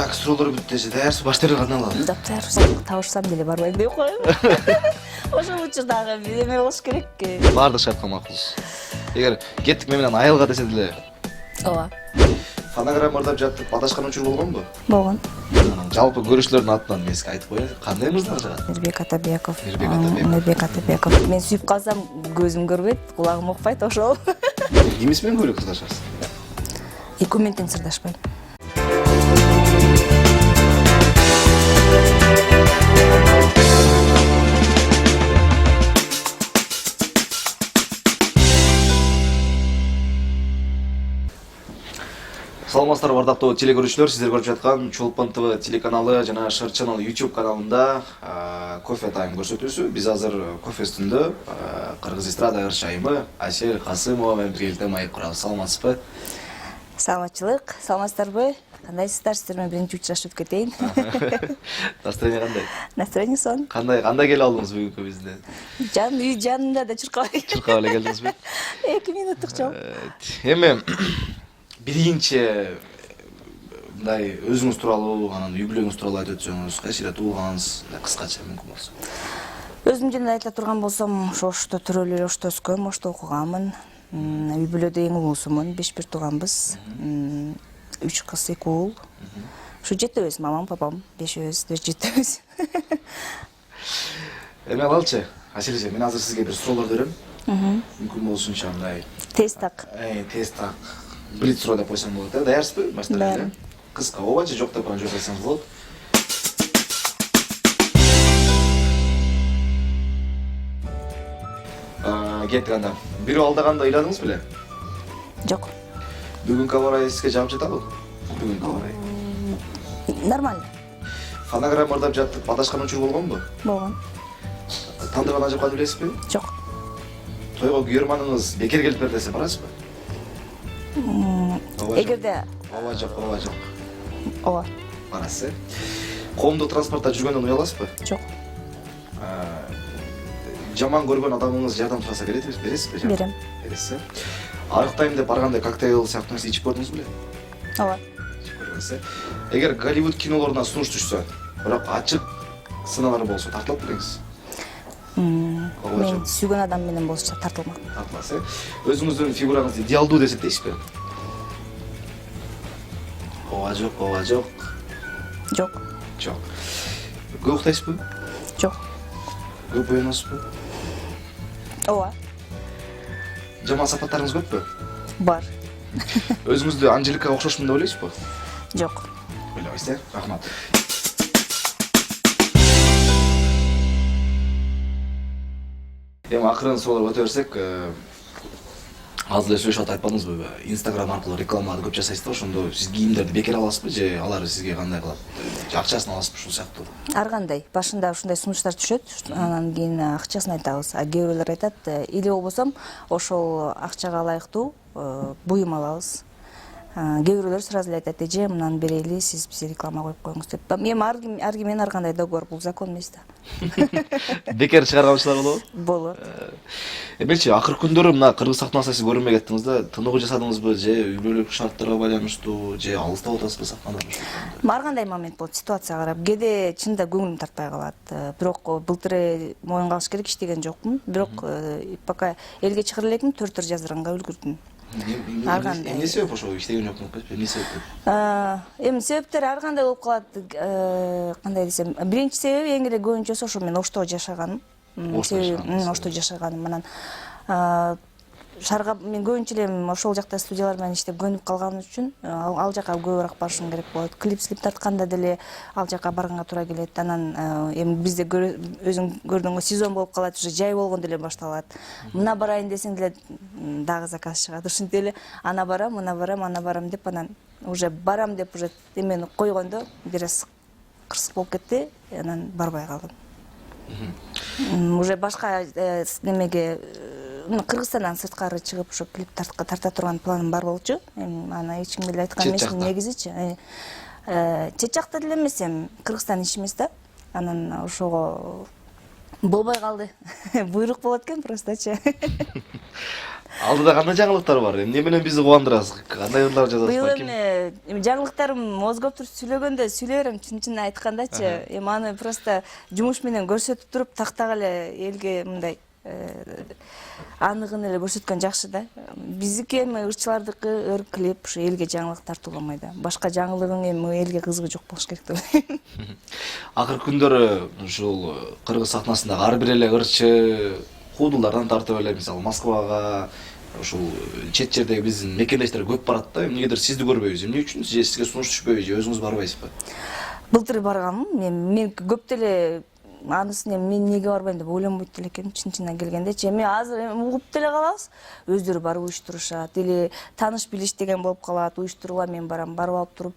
Так, суроолор бүттү. Даярсыз, баштары кандай алалы? Дактар табышсам деле барбайм деп коем. Ошол учурдагы эме болуш керек. Бардык шартка макулсуз. Эгер кеттик мен менен айылга десе деле. Ооба. Фонограмма ырдап жатып адашкан учур болгонбу? Болгон. Жалпы көрүүчүлөрдүн атынан мен сизге айтып коеюн. Кандай мырзалар жагат? Мирбек Атабеков. Мирбек Атабеков. Мен сүйүп калсам көзүм көрбөйт, кулагым укпайт ошол. Кимис менен көйлөк сырдашасыз? Экөө менен тең сырдашпайм. Саламатсыздарбы ардактуу телекөрүүчүлөр, сиздер көрүп жаткан Чолпон ТВ телеканалы жана Шыр Channel YouTube каналында кофе тайм көрсөтүүсү. Биз азыр кофе үстүндө Кыргыз эстрада ырчайымы Асель Касымова менен биргеликте маек курабыз. Саламатсызбы? Саламатчылык, саламатсыздарбы? Кандайсыздар? Сиздер менен биринчи учурашып кетейин. Настроение кандай? Настроение сон. Кандай келе алдыңыз бүгүнкү бизде? Үй жанында да чуркап Чуркап эле келдиңизби? 2 минуттук жол. Эми биринчи мындай өзүңүз тууралуу, анан үй бүлөңүз тууралуу айтып өтсөңүз, кайсы жерде туулганыңыз, кыскача мүмкүн болсо. Өзүм жөнүндө айта турган болсом, ошто төрөлүп эле ошто өскөм, ошто окуганмын. Үй бүлөдө эң улуусумун, 5 тууганбыз. 3 кыз, 2 уул. Ушу жетебиз, мамам, папам, 5-өбүз, жетебиз. Эми алалычы, Асель, мен азыр сизге бир суроолор берем. Мүмкүн болушунча мындай Тез так. Тез так. Блиц суроо деп койсоң болот, даярсызбы? Даярмын. Кыска ооба же жок деп жооп берсеңиз болот. Кеттик анда. Бирөө алдаганда ыйладыңыз беле? Жок. Бүгүнкү аба ырайы сизге жагып жатабы? Бүгүнкү аба ырайы. Нормально. Фонограмма ырдап жатып адашкан учур болгонбу? Болгон. Тандырган ажапканды билесизби? Жок. Тойго күйөрманыңыз бекер келип бер десе барасызбы? Эгерде ооба жок. ооба. Барасыз. Коомдук транспортто жүргөндөн уяласызбы? Жок. Жаман көргөн адамыңыз жардам сураса бересизби? Берем. Бересиз. Арыктайм деп барганда коктейл сыяктуу нерсе ичип көрдүңүзбү беле? Ооба. Ичип көргөнсүз. Эгер Голливуд кинолоруна сунуш түшсө, бирок ачык сыналары болсо, тартылат белеңиз? Мен сүйгөн адам менен болсо тартылмак. Тартыласыз. Өзүңүздүн фигураңызды идеалдуу деп эсептейсизби? Ооба жок. Жок. Жок. Көп уктайсызбы? Жок. Көп оянасызбы? Ооба. Жаман сапаттарыңыз көппү? Бар. Өзүңүздү Анжеликага окшошмун деп ойлойсузбу? Жок. Ойлобойсуз, рахмат. Эми акырын суроолорго өтө берсек, азыр эле сүйлөшүп айтпадыңызбы? Инстаграм аркылуу рекламаларды көп жасайсыз да, ошондо сиз кийимдерди бекер аласызбы же алар сизге кандай кылат? Акчасын аласызбы ушул сыяктуу? Ар кандай. Башында ушундай сунуштар түшөт, анан кийин акчасын айтабыз. А кээ бирлер айтат, или болбосом ошол акчага ылайыктуу буюм алабыз. Кээ бирлер сразу эле айтат, эже мынаны берели, сиз бизге реклама коюп коюңуз деп. Эми ар ким менен ар кандай договор, бул закон эмес да. Бекер чыгарганчылар болобу? Болот. Эмечи, акыркы күндөрү мына Кыргыз сахнасында сиз көрүнбөй кеттиңиз да, тыныгуу жасадыңызбы же үй бүлөлүк шарттарга байланыштуу же алыстап отасызбы сахнадан? Ар кандай момент болот, ситуацияга карап. Кээде чынында көңүлүм тартпай калат. Бирок былтыр моюнга алыш керек иштеген жокмун. Бирок пока элге чыгара элекмин, 4 жаздырганга үлгүрдүм. Ар кандай. Эмне себеп ошо иштеген жокмун деп эмне себеп? Эми себептери ар кандай болуп калат. Кандай десем, биринчи себеби эң эле көбүнчөсү ошо мен Ошто жашаганым. Ошто жашаганым. Анан шаарга мен көбүнчө эле ошол жакта студиялар менен иштеп көнүп калганым үчүн ал жака көбүрөөк барышым керек болот. Клип тартканда деле ал жака барганга туура келет. Анан эми бизде өзүң көрдүңүз сезон болуп калат, уже жай болгондо эле башталат. Мына барайын десең деле дагы заказ чыгат. Ушинтип эле ана барам деп анан уже барам деп уже эмени койгондо бир аз кырсык болуп кетти. Анан барбай калдым. Уже башка немеге Кыргызстандан сырткары чыгып ошо клип тарта турган планым бар болчу. Эми аны эч кимге эле айткан эмесмин негизичи. Чет жакта деле эмес, эми Кыргызстан иш эмес да. Анан ошого болбой калды. Буйрук болот экен простачы. Алдыда кандай жаңылыктар бар? Эмне менен бизди кубандырасыз? Кандай ырлар жазасыз Быйыл балким? эми жаңылыктарым оз көптүр сүйлөгөндө сүйлөй берем, чын айткандачы. Эми аны просто жумуш менен көрсөтүп туруп тактак эле элге мындай аныгын эле көрсөткөн жакшы да. Биздики эми ырчылардыкы өр клип ушу элге жаңылык тартууламай да. Башка жаңылыгың эми элге кызыгы жок болуш керек деп ойлойм. Акыркы күндөрү ушул кыргыз сахнасындагы ар бир эле ырчы куудулдардан тартып эле мисалы Москвага ушул чет жердеги биздин мекендештер көп барат да. Эмнегедир сизди көрбөйбүз. Эмне үчүн сизге сунуш түшпөйбү же өзүңүз барбайсызбы? Былтыр барганмын. Мен көп деле анысын мен неге барбайм деп ойлонбойт деле экенмин, чын келгендечи. Эми азыр угуп деле калабыз. Өздөрү барып уюштурушат или тааныш билиш деген болуп калат. Уюштурула мен барам, барып алып туруп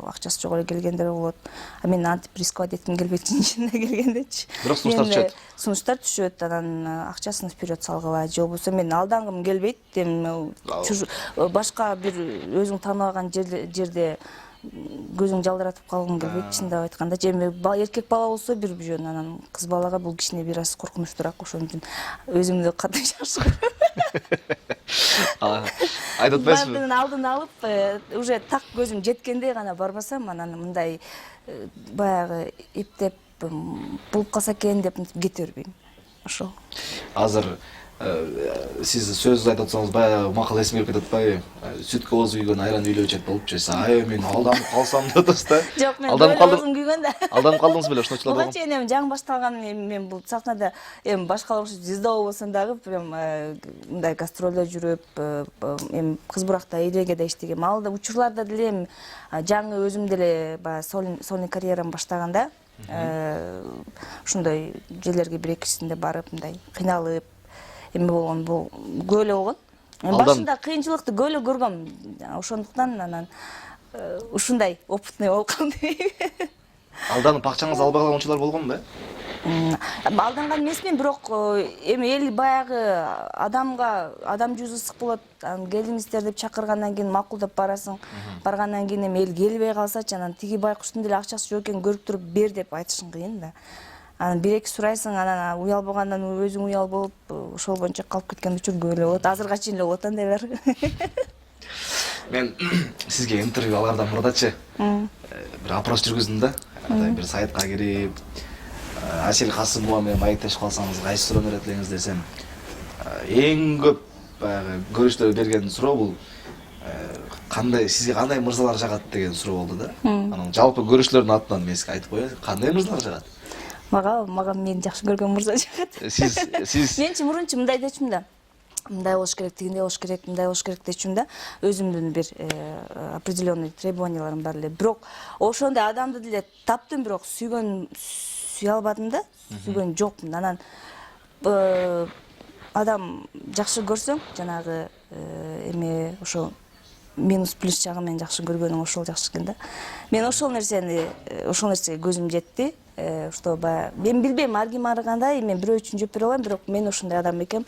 акчасы жок эле келгендер болот. А мен антип рисковать этким келбейт чын келгендечи. Бирок сунуштар түшөт. Сунуштар түшөт, анан акчасын вперед салгыла, же болбосо мен алдангым келбейт. Эми башка бир өзүң тааныбаган жерде көзүң жалдыратып калгың келбейт, чындап айтканда. Эми эркек бала болсо бир жөн, анан кыз балага бул кичине бир аз коркунучтураак, ошон үчүн өзүмдү катуу жакшы көрөм. Айтып атпайсызбы? Бардын алдын алып, уже так көзүм жеткенде гана барбасам, анан мындай баягы эптеп булуп калса экен деп кете бербейм. Ошол. Азыр сиз сөз айтып атсаңыз баягы макул эсиме келип кетип атпайбы? Сүт кооз күйгөн айран үйлөө ичет болупчу. Ай мен алданып калсам деп атасыз да? Жок, мен өзүм күйгөн да. Алданып калдыңыз беле ошондо Буга чейин эми жаңы башталган мен бул сахнада эми башкалар окшоп звезда болбосом дагы прям мындай гастролдо жүрүп, эми кыз буракта элегеде иштегем. Ал учурларда деле эми жаңы өзүм деле баягы сольный карьерамды баштаганда ушундай жерлерге бир экисинде барып, мындай кыйналып эме болгон, бул көп эле болгон. Башында кыйынчылыкты көп эле көргөм. Ошондуктан анан ушундай опытный болуп калды. Алданып акчаңыз албай калган учурлар болгонбу? Алданган эмесмин, бирок эми эл баягы адам жүзү ысык болот. Келиңиздер деп чакыргандан кийин макулдап барасың. Баргандан кийин эми эл келбей калсачы, анан тиги байкуштун деле акчасы жок экенин көрүп туруп бер деп айтышың кыйын да. Анан бир-эки сурайсың, анан уялбагандан өзүң уял болуп, ошол боюнча калып кеткен учур көп эле болот. Азырга чейин эле болот андайлар. Мен сизге интервью алгардан мурдачы бир опрос жүргүздүм да. Бир сайтка кирип, Асель Касымова менен маектешип калсаңыз кайсы суроону берет элеңиз десем, эң көп баягы көрүштөр берген суроо бул сизге кандай мырзалар жагат деген суроо болду да. Анан жалпы көрүүчүлөрдүн атынан мен сизге айтып коеюн, кандай мырзалар жагат? Мага мен жакшы көргөн мырза жагат. Сиз Менчи мурунчу мындай дечүм да. Мындай болуш керек, тигиндей болуш керек, мындай болуш керек дечүм да. Өзүмдүн бир определенный требованияларым бар эле. Бирок ошондой адамды деле таптым, бирок сүйө албадым да. Сүйгөн жокмун. Анан адам жакшы көрсөң, жанагы эме ошо минус плюс жагы мен жакшы көргөнүм ошол жакшы экен да. Мен ошол нерсеге көзүм жетти. Что мен билбейм, ар ким ар кандай, мен бирөө үчүн жооп бере албайм, бирок мен ошондой адам экем.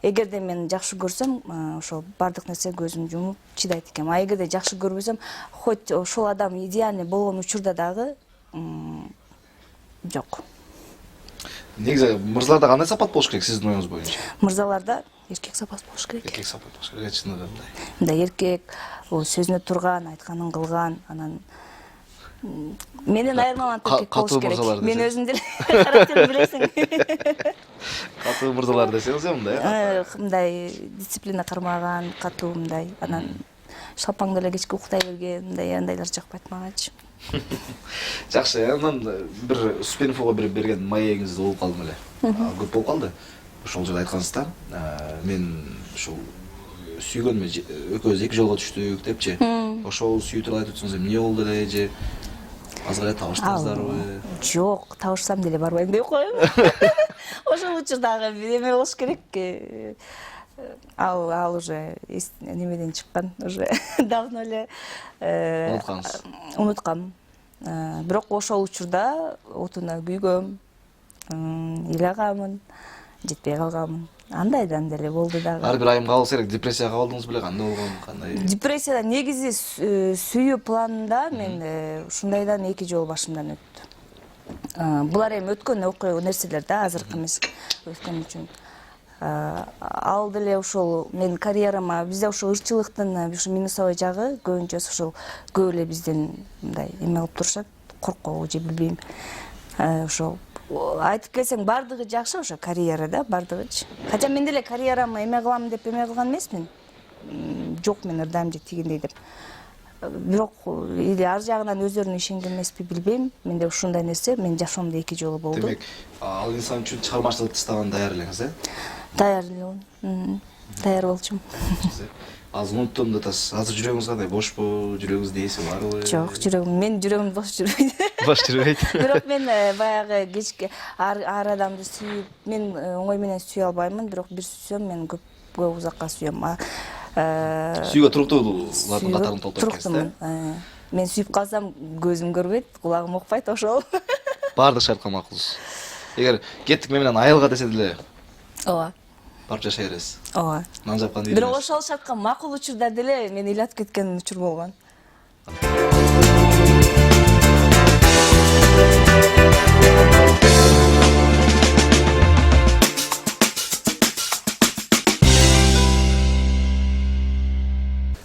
Эгерде мен жакшы көрсөм, ошол бардык нерсе көзүм жумуп чыдайт экем. А эгерде жакшы көрбөсөм, хоть ошол адам идеальный болгон учурда дагы жок. Негизи мырзаларда кандай сапат болуш керек сиздин оюңуз боюнча? Мырзаларда эркек сапат болуш керек. Эркек сапат болуш керек, чындыгы мындай. Мындай эркек, сөзүнө турган, айтканын кылган, анан менен айырмаланып эркек болуш керек. Мен өзүм деле характерин билесиң. Катуу мырзалар десеңиз мындай. Мындай дисциплина кармаган, катуу мындай, анан шалпаң деле кечке уктай берген, мындай андайлар жакпайт магачы. Жакшы, анан бир Успенфого берген маегиңиз болуп калдым эле. Көп болуп калды. Ошол жерде айткансыздар, мен ушул сүйгөнүмө экөөбүз эки жолго түштүк депчи. Ошол сүйүү тууралуу айтып өтсөңүз, эмне болду эле же азыр эле табыштыңыздарбы? Жок, табышсам деле барбайм деп коем. Ошол учурдагы эме болуш керек. Ал уже немеден чыккан, уже давно эле унуткам. Бирок ошол учурда отуна күйгөм, ыйлагамын, жетпей калганмын. Андайдан деле болду дагы. Ар бир айым кабылса керек, депрессияга кабылдыңыз беле, кандай болгон, кандай? Депрессияда негизи сүйүү планында мен ушундайдан 2 жолу башымдан өттү. Булар эми өткөн окуя нерселер да, азыркы эмес. Өткөн үчүн Ал деле ошол мен карьерама бизде ошол ырчылыктын ушу минусовой жагы көбүнчө ошол көп эле бизден мындай эме кылып турушат, коркобу же билбейм. Ошол айтып келсең бардыгы жакшы ошо карьерада бардыгычы. Хотя мен деле карьерамы эме кылам деп эме кылган эмесмин. Жок мен ырдайм же тигиндей деп. Бирок или ар жагынан өздөрүнө ишенген эмеспи билбейм. Менде ушундай нерсе мен жашоомдо 2 жолу болду. Демек, ал инсан үчүн чыгармачылыкты иштаган даяр элеңиз, Даяр элемин. Даяр болчумун. Азыр унуттум да атасыз. Азыр жүрөгүңүз кандай? Бошпу? Жүрөгүңүздө эси барбы? Жок, жүрөгүм, мен жүрөгүм бош жүрбөйт. Бош жүрбөйт. Бирок мен баягы кечке ар адамды сүйүп, мен оңой менен сүйө албаймын, бирок бир сүйсөм мен көп узакка сүйөм. Сүйгө туруктуулардын катарын толтуруп туруктумун. Мен сүйүп калсам көзүм көрбөйт, кулагым укпайт, ошол. Баардык шартка макулсуз. Эгер кеттик мен менен айылга десе деле Ооба. барып жашай бересиз. Ооба. Нан жапкан Бирок ошол шартка макул учурда деле мен ыйлатып кеткен учур болгон.